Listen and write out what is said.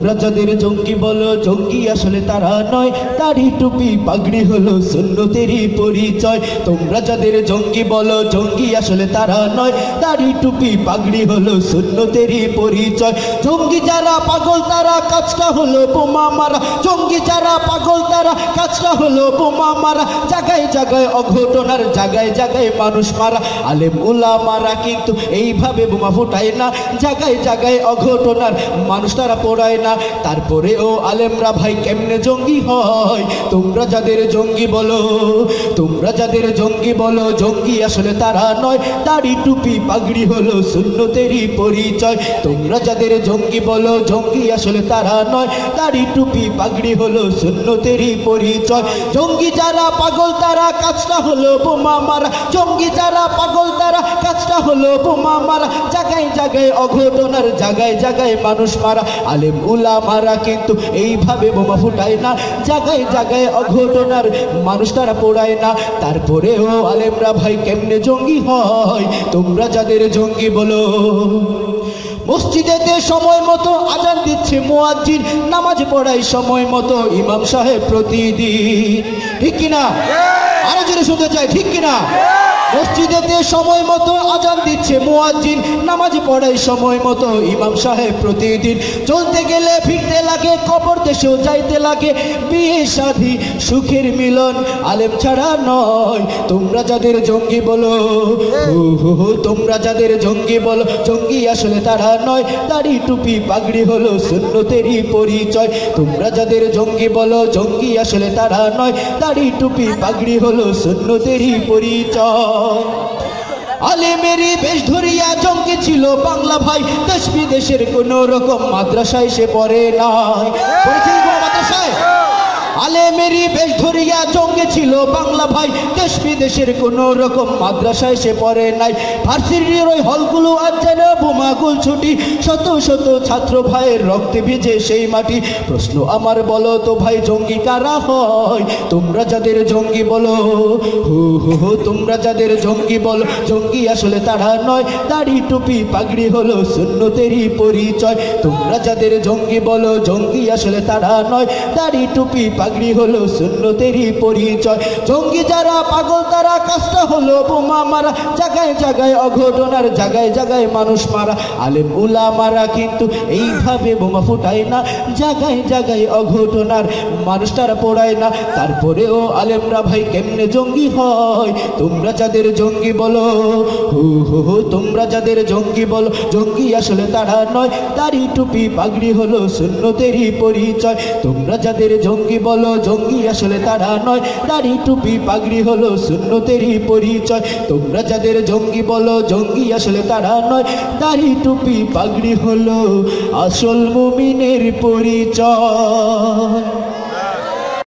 রাজাদের জঙ্গি বলো জঙ্গি আসলে তারা নয়, দাড়ি টুপি পাগড়ি হলো সুন্নতেরই পরিচয়। তোমরা যাদের জঙ্গি বলো জঙ্গি আসলে তারা নয়, দাড়ি টুপি পাগড়ি হলো সুন্নতেরই পরিচয়। জঙ্গি যারা পাগল তারা কাজটা হলো বোমা মারা, জঙ্গি যারা পাগল তারা কাজটা হলো বোমা মারা। জায়গায় জায়গায় অঘটন আর জায়গায় জায়গায় মানুষ মারা। আলেম উলামারা কিন্তু এইভাবে বোমা ফুটায় না, জায়গায় জায়গায় অঘটন আর মানুষ তারা পোড়ায় না। তারপরেও আলেমরা ভাই কেমনে জঙ্গি হয়? তোমরা যাদের জঙ্গি বলো, তোমরা যাদের জঙ্গি বলো জঙ্গি আসলে তারা নয়, দাড়ি টুপি পাগড়ি হলো সুন্নতেরই পরিচয়। তোমরা যাদের জঙ্গি বলো জঙ্গি আসলে তারা নয়, দাড়ি টুপি পাগড়ি হলো সুন্নতেরই পরিচয়। জঙ্গি যারা পাগল তারা কাজটা হলো বোমা মারা, জঙ্গি যারা পাগল তারা কাজটা হলো বোমা মারা। জায়গায় জায়গায় অঘটন আর জায়গায় জায়গায় মানুষ মারা। আলেম উলামারা কিন্তু এইভাবে বোমা ফুটায় না, জায়গায় জায়গায় অঘটন আর মানুষ তারা পোড়ায় না। তারপরেও আলেমরা ভাই কেমনে জঙ্গি হয়? তোমরা যাদের জঙ্গি বলো। মসজিদেতে সময় মতো আজান দিচ্ছে মুয়াজ্জিন, নামাজ পড়ায় সময় মতো ইমাম সাহেব প্রতিদিন, ঠিক কিনা? আরো জোরে শুনতে চাই, ঠিক কিনা? মসজিদেতে সময় মতো আজান দিচ্ছে মুয়াজ্জিন, নামাজ পড়ায় সময় মতো ইমাম সাহেব প্রতিদিন। চলতে গেলে ফিরতে লাগে, কবর দেশেও যাইতে লাগে, বিয়ে শাদী সুখের মিলন আলেম ছাড়া নয়। তোমরা যাদের জঙ্গি বলো, তোমরা যাদের জঙ্গি বলো জঙ্গি আসলে তারা নয়, দাড়ি টুপি পাগড়ি হলো সুন্নতেরই পরিচয়। তোমরা যাদের জঙ্গি বলো জঙ্গি আসলে তারা নয়, দাড়ি টুপি পাগড়ি হলো সুন্নতেরই পরিচয়। আলেমেরই বেশ ধরিয়া জঙ্গি ছিল বাংলা ভাই, দেশ বিদেশের কোন রকম মাদ্রাসায় সে পড়ে নাই। মাদ্রাসায় আলেমেরই বেশ ধরিয়া জঙ্গি ছিল বাংলা ভাই, দেশ বিদেশের কোন রকম মাদ্রাসায় সে পড়ে নাই। ভার্সিটির ওই হলগুলো আজ যেন বোমাগুল ছুটি, শত শত ছাত্র ভাইয়ের রক্তে ভিজে সেই মাটি। প্রশ্ন আমার বলো তো ভাই জঙ্গি কারা হয়? তোমরা যাদের জঙ্গি বলো, তোমরা যাদের জঙ্গি বলো জঙ্গি আসলে তারা নয়, দাড়ি টুপি পাগড়ি হলো সুন্নতেরই পরিচয়। তোমরা যাদের জঙ্গি বলো জঙ্গি আসলে তারা নয়, দাড়ি টুপি পাগড়ি হলো সুন্নতেরই পরিচয়। জঙ্গি যারা পাগল তারা কাজটা হলো বোমা মারা, জায়গায় জায়গায় অঘটন আর জায়গায় জায়গায় মানুষ মারা। আলেম উলামারা কিন্তু এইভাবে বোমা ফুটায় না, জায়গায় জায়গায় অঘটন আর মানুষ তারা পোড়ায় না। তারপরেও আলেমরা ভাই কেমনে জঙ্গি হয়? তোমরা যাদের জঙ্গি বলো, তোমরা যাদের জঙ্গি বলো জঙ্গি আসলে তারা নয়, দাড়ি টুপি পাগড়ি হলো সুন্নতেরই পরিচয়। তোমরা যাদের জঙ্গি বলো জঙ্গি আসলে তারা নয়, দাড়ি টুপি পাগড়ি হলো সুন্নতেরই পরিচয়। তোমরা যাদের জঙ্গি বলো জঙ্গি আসলে তারা নয়, দাড়ি টুপি পাগড়ি হলো আসল মুমিনের পরিচয়।